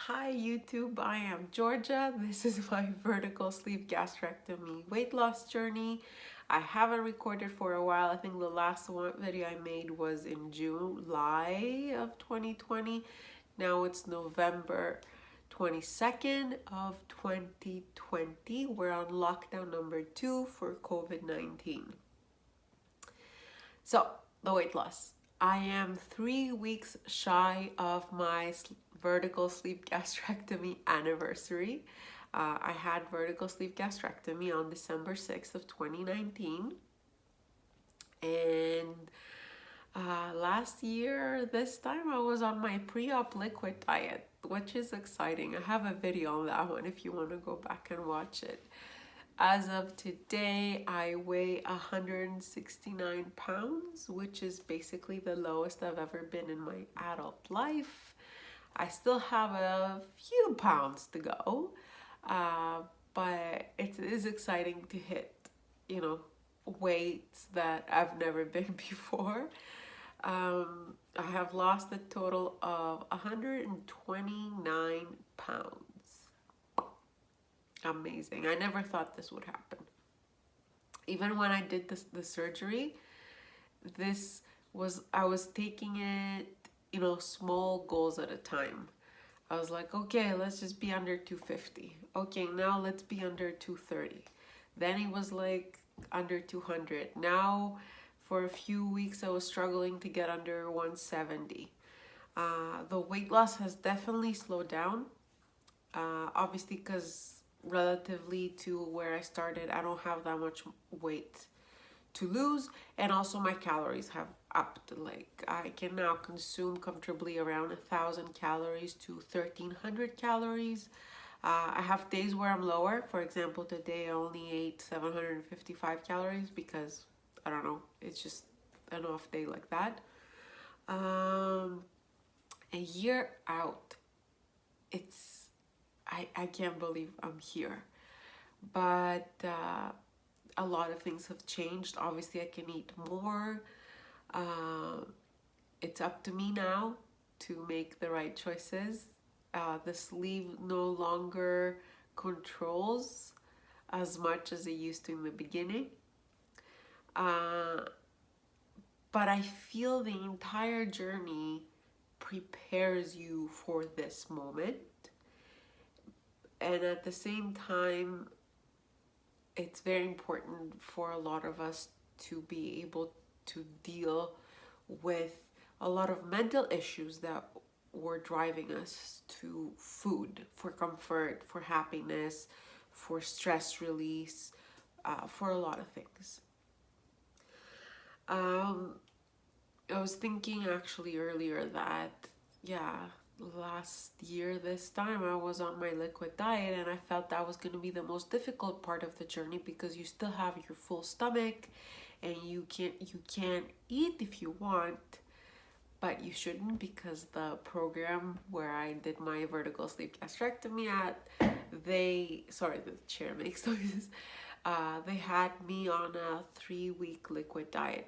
Hi YouTube, I am Georgia. This is my vertical sleeve gastrectomy weight loss journey. I haven't recorded for a while. I think the last one video I made was in July of 2020. Now it's November 22nd of 2020. We're on lockdown number 2 for COVID-19. So, the weight loss. I am 3 weeks shy of my vertical sleeve gastrectomy anniversary. I had vertical sleeve gastrectomy on December 6th of 2019. And last year, this time, I was on my pre-op liquid diet, which is exciting. I have a video on that one if you want to go back and watch it. As of today, I weigh 169 pounds, which is basically the lowest I've ever been in my adult life. I still have a few pounds to go, but it is exciting to hit, weights that I've never been before. I have lost a total of 129 pounds. Amazing. I never thought this would happen. Even when I did the surgery, I was taking it, small goals at a time. I was like, okay, let's just be under 250. Okay, now let's be under 230. Then it was like under 200. Now for a few weeks I was struggling to get under 170. The weight loss has definitely slowed down. Obviously because relatively to where I started, I don't have that much weight to lose, and also my calories have upped. Like I can now consume comfortably around 1,000 calories to 1,300 calories. I have days where I'm lower. For example, today I only ate 755 calories because I don't know, it's just an off day like that. A year out, I can't believe I'm here. But a lot of things have changed. Obviously, I can eat more. It's up to me now to make the right choices. The sleeve no longer controls as much as it used to in the beginning. But I feel the entire journey prepares you for this moment. And at the same time, it's very important for a lot of us to be able to deal with a lot of mental issues that were driving us to food, for comfort, for happiness, for stress release, for a lot of things. I was thinking actually earlier that, last year this time I was on my liquid diet, and I felt that was going to be the most difficult part of the journey because you still have your full stomach and you can't eat if you want, but you shouldn't, because the program where I did my vertical sleeve gastrectomy at, the chair makes noises. They had me on a 3-week liquid diet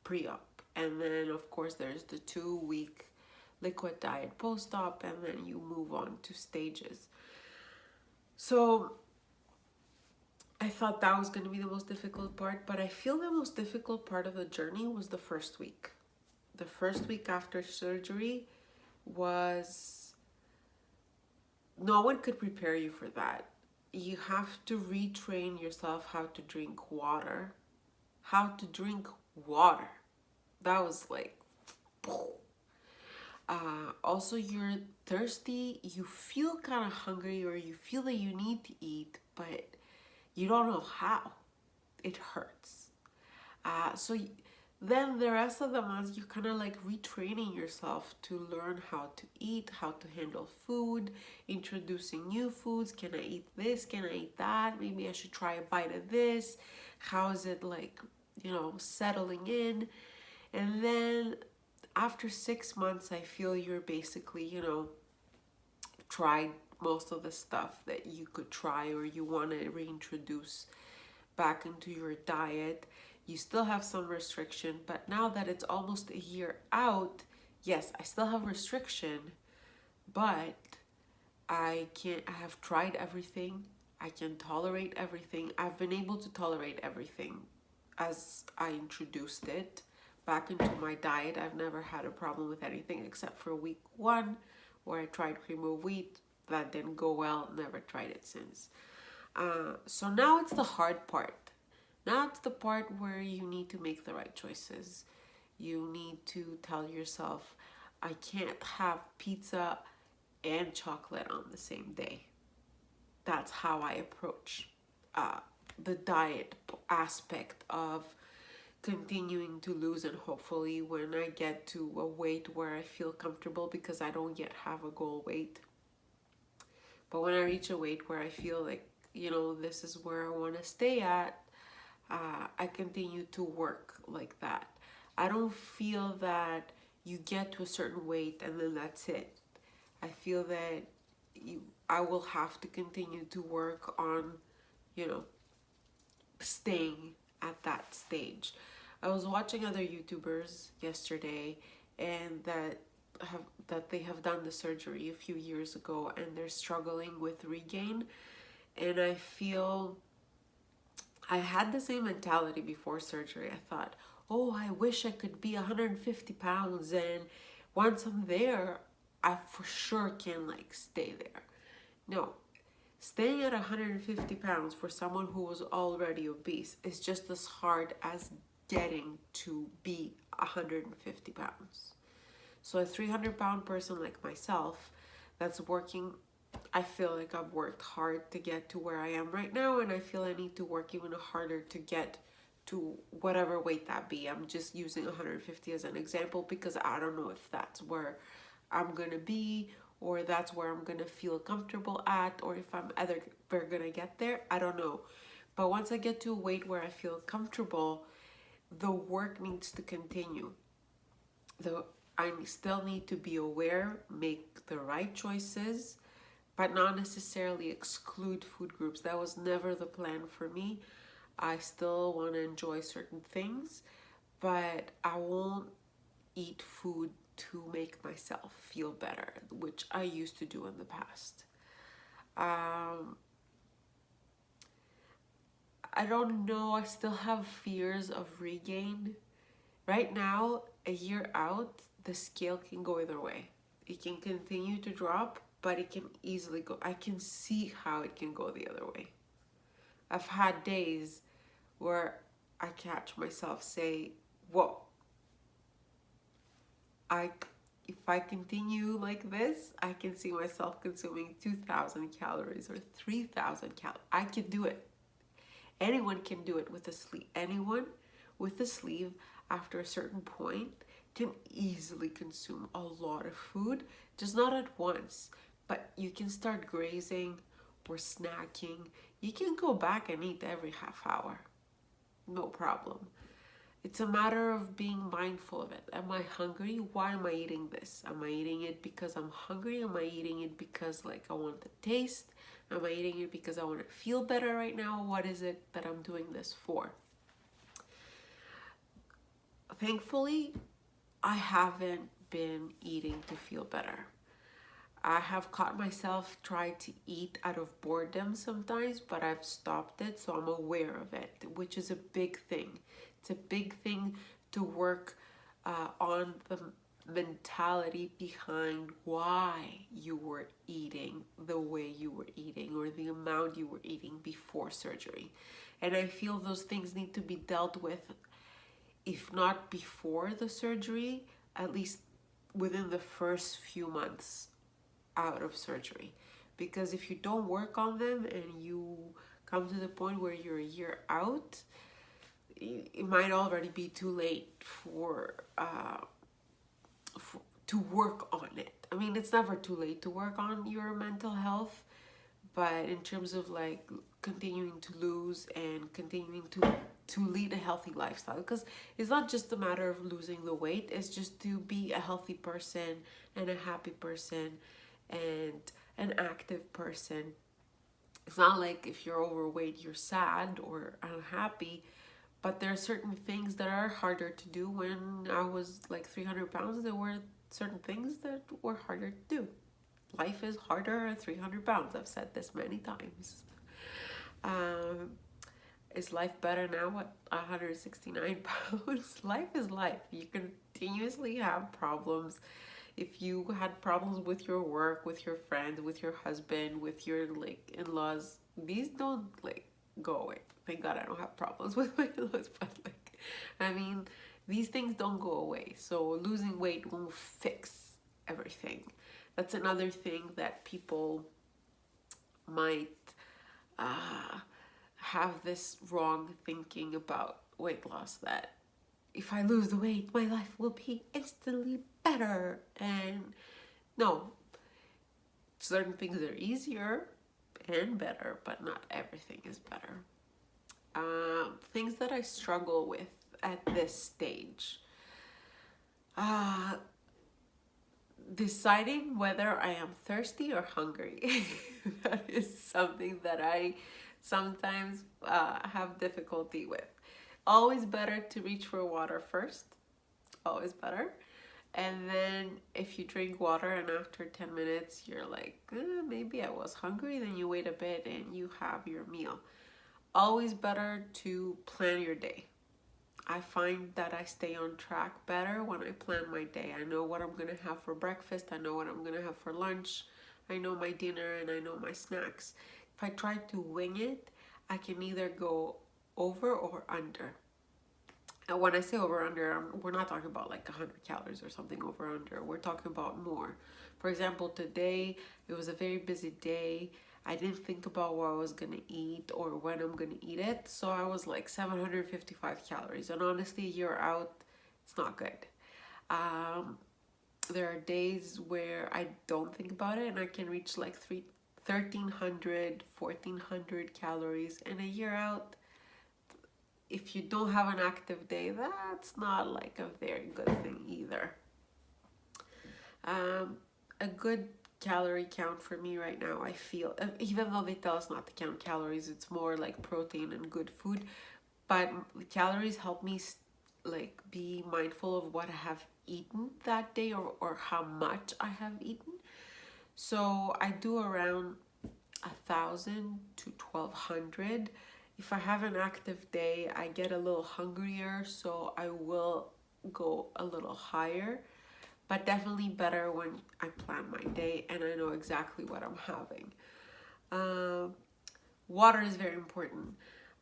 pre-op, and then of course there's the 2-week liquid diet post-op, and then you move on to stages. So I thought that was going to be the most difficult part, but I feel the most difficult part of the journey was the first week. The first week after surgery was, no one could prepare you for that. You have to retrain yourself how to drink water. That was like, also you're thirsty, you feel kind of hungry, or you feel that you need to eat, but you don't know how. It hurts. Then the rest of the months, you're kind of like retraining yourself to learn how to eat, how to handle food, introducing new foods. Can I eat this? Can I eat that? Maybe I should try a bite of this. How is it like, settling in? And then after 6 months, I feel you're basically, tried most of the stuff that you could try or you want to reintroduce back into your diet. You still have some restriction, but now that it's almost a year out, yes, I still have restriction, but I have tried everything. I can tolerate everything. I've been able to tolerate everything as I introduced it back into my diet. I've never had a problem with anything except for week 1 where I tried cream of wheat. That didn't go well. Never tried it since. So now it's the hard part. Now it's the part where you need to make the right choices. You need to tell yourself, I can't have pizza and chocolate on the same day. That's how I approach uh, the diet aspect of continuing to lose, and hopefully when I get to a weight where I feel comfortable, because I don't yet have a goal weight, but when I reach a weight where I feel like, this is where I want to stay at, I continue to work like that. I don't feel that you get to a certain weight and then that's it. I feel that I will have to continue to work on, staying at that stage. I was watching other YouTubers yesterday, and that they have done the surgery a few years ago and they're struggling with regain. And I feel I had the same mentality before surgery. I thought, oh, I wish I could be 150 pounds, and once I'm there, I for sure can stay there. No, staying at 150 pounds for someone who was already obese is just as hard as getting to be 150 pounds. So a 300-pound person like myself that's working, I feel like I've worked hard to get to where I am right now, and I feel I need to work even harder to get to whatever weight that be. I'm just using 150 as an example because I don't know if that's where I'm gonna be, or that's where I'm gonna feel comfortable at, or if I'm ever gonna get there. I don't know. But once I get to a weight where I feel comfortable, the work needs to continue. I still need to be aware, make the right choices, but not necessarily exclude food groups. That was never the plan for me. I still want to enjoy certain things, but I won't eat food to make myself feel better, which I used to do in the past. I don't know, I still have fears of regain. Right now, a year out, the scale can go either way. It can continue to drop, but it can easily go. I can see how it can go the other way. I've had days where I catch myself say, whoa, if I continue like this, I can see myself consuming 2,000 calories or 3,000 calories. I can do it. Anyone can do it with a sleeve. Anyone with a sleeve after a certain point can easily consume a lot of food, just not at once. But you can start grazing or snacking. You can go back and eat every half hour. No problem. It's a matter of being mindful of it. Am I hungry? Why am I eating this? Am I eating it because I'm hungry? Am I eating it because I want the taste? Am I eating it because I want to feel better right now? What is it that I'm doing this for? Thankfully, I haven't been eating to feel better. I have caught myself try to eat out of boredom sometimes, but I've stopped it, so I'm aware of it, which is a big thing. It's a big thing to work on the mentality behind why you were eating the way you were eating, or the amount you were eating before surgery. And I feel those things need to be dealt with, if not before the surgery, at least within the first few months out of surgery. Because if you don't work on them and you come to the point where you're a year out, it might already be too late to work on it. I mean, it's never too late to work on your mental health, but in terms of continuing to lose and continuing to lead a healthy lifestyle, because it's not just a matter of losing the weight, it's just to be a healthy person and a happy person and an active person. It's not like if you're overweight you're sad or unhappy, but there are certain things that are harder to do. When I was 300 pounds, there were certain things that were harder to do. life is harder at 300 pounds. I've said this many times. Um, is life better now at 169 pounds? Life is life. You continuously have problems. If you had problems with your work, with your friends, with your husband, with your like in-laws, these don't like go away. Thank God I don't have problems with my in-laws, but like, I mean, these things don't go away. So losing weight won't fix everything. That's another thing that people might uh, have this wrong thinking about weight loss, that if I lose the weight, my life will be instantly better. And no, certain things are easier and better, but not everything is better. Things that I struggle with at this stage. Uh, Deciding whether I am thirsty or hungry. That is something that I sometimes have difficulty with. Always better to reach for water first. Always better. And then if you drink water and after 10 minutes you're like, maybe I was hungry, then you wait a bit and you have your meal. Always better to plan your day. I find that I stay on track better when I plan my day. I know what I'm gonna have for breakfast, I know what I'm gonna have for lunch, I know my dinner, and I know my snacks. If I try to wing it, I can either go over or under. And when I say over under, we're not talking about like 100 calories or something over under. We're talking about more. For example, today it was a very busy day. I didn't think about what I was gonna eat or when I'm gonna eat it. So I was like 755 calories. And honestly, a year out, it's not good. There are days where I don't think about it and I can reach like 1,300, 1,400 calories. And a year out, if you don't have an active day, that's not like a very good thing either. A good calorie count for me right now, I feel, even though they tell us not to count calories, it's more like protein and good food, but calories help me like be mindful of what I have eaten that day, or how much I have eaten. So I do around 1,000 to 1,200. If I have an active day, I get a little hungrier, so I will go a little higher, but definitely better when I plan my day and I know exactly what I'm having. Water is very important.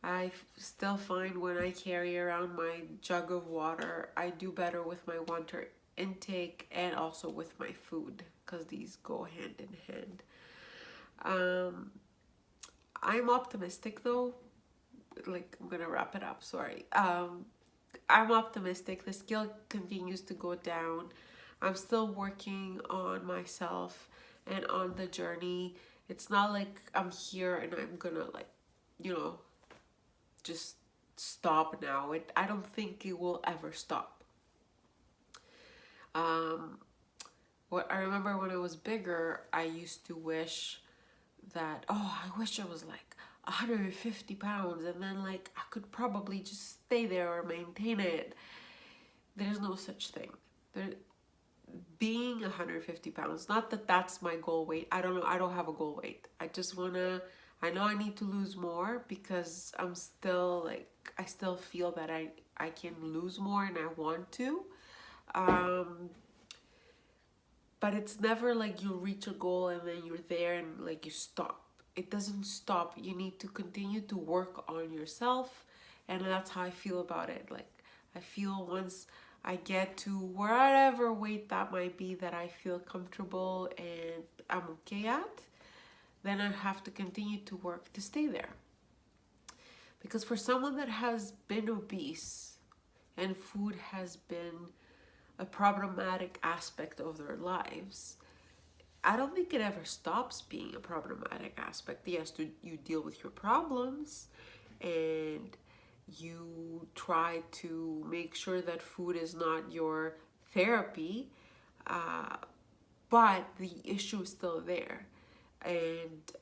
I still find when I carry around my jug of water, I do better with my water intake and also with my food, because these go hand in hand. I'm optimistic though. Like, I'm gonna wrap it up, sorry. I'm optimistic. The scale continues to go down. I'm still working on myself and on the journey. It's not like I'm here and I'm gonna like, just stop now. I don't think it will ever stop. What I remember when I was bigger, I used to wish that, oh, I wish I was like 150 pounds and then like I could probably just stay there or maintain it. There's no such thing. Being 150 pounds, not that that's my goal weight. I don't know. I don't have a goal weight. I know I need to lose more because I'm still like, I still feel that I can lose more and I want to. But it's never like you reach a goal and then you're there and like you stop. It doesn't stop. You need to continue to work on yourself, and that's how I feel about it. Like, I feel once I get to whatever weight that might be that I feel comfortable and I'm okay at, then I have to continue to work to stay there. Because for someone that has been obese and food has been a problematic aspect of their lives, I don't think it ever stops being a problematic aspect. Yes, you deal with your problems and you try to make sure that food is not your therapy, but the issue is still there, and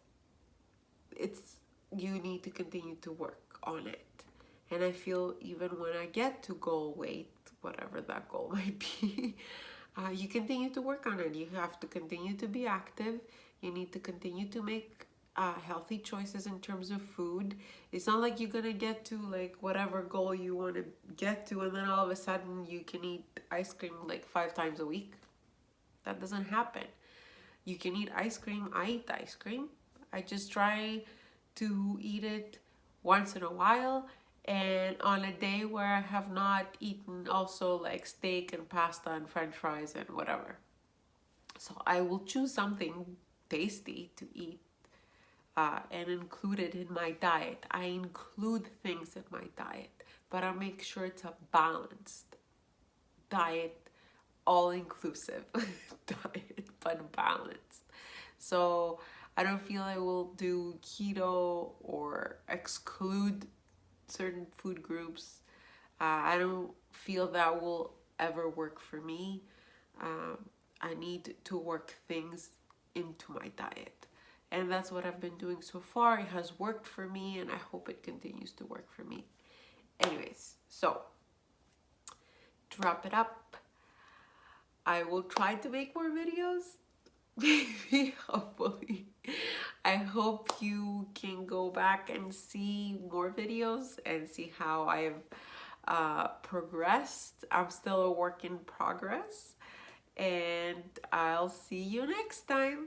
you need to continue to work on it. And I feel even when I get to goal weight, whatever that goal might be, you continue to work on it. You have to continue to be active. You need to continue to make healthy choices in terms of food. It's not like you're gonna get to like whatever goal you want to get to, and then all of a sudden you can eat ice cream like 5 times a week. That doesn't happen. You can eat ice cream. I eat ice cream. I just try to eat it once in a while, and on a day where I have not eaten also like steak and pasta and french fries and whatever. So I will choose something tasty to eat and include it in my diet. I include things in my diet, but I make sure it's a balanced diet, all inclusive diet, but balanced. So I don't feel I will do keto or exclude certain food groups. I don't feel that will ever work for me. Um, I need to work things into my diet. And that's what I've been doing so far. It has worked for me, and I hope it continues to work for me. Anyways, so to wrap it up, I will try to make more videos. Maybe, hopefully. I hope you can go back and see more videos and see how I've progressed. I'm still a work in progress, and I'll see you next time.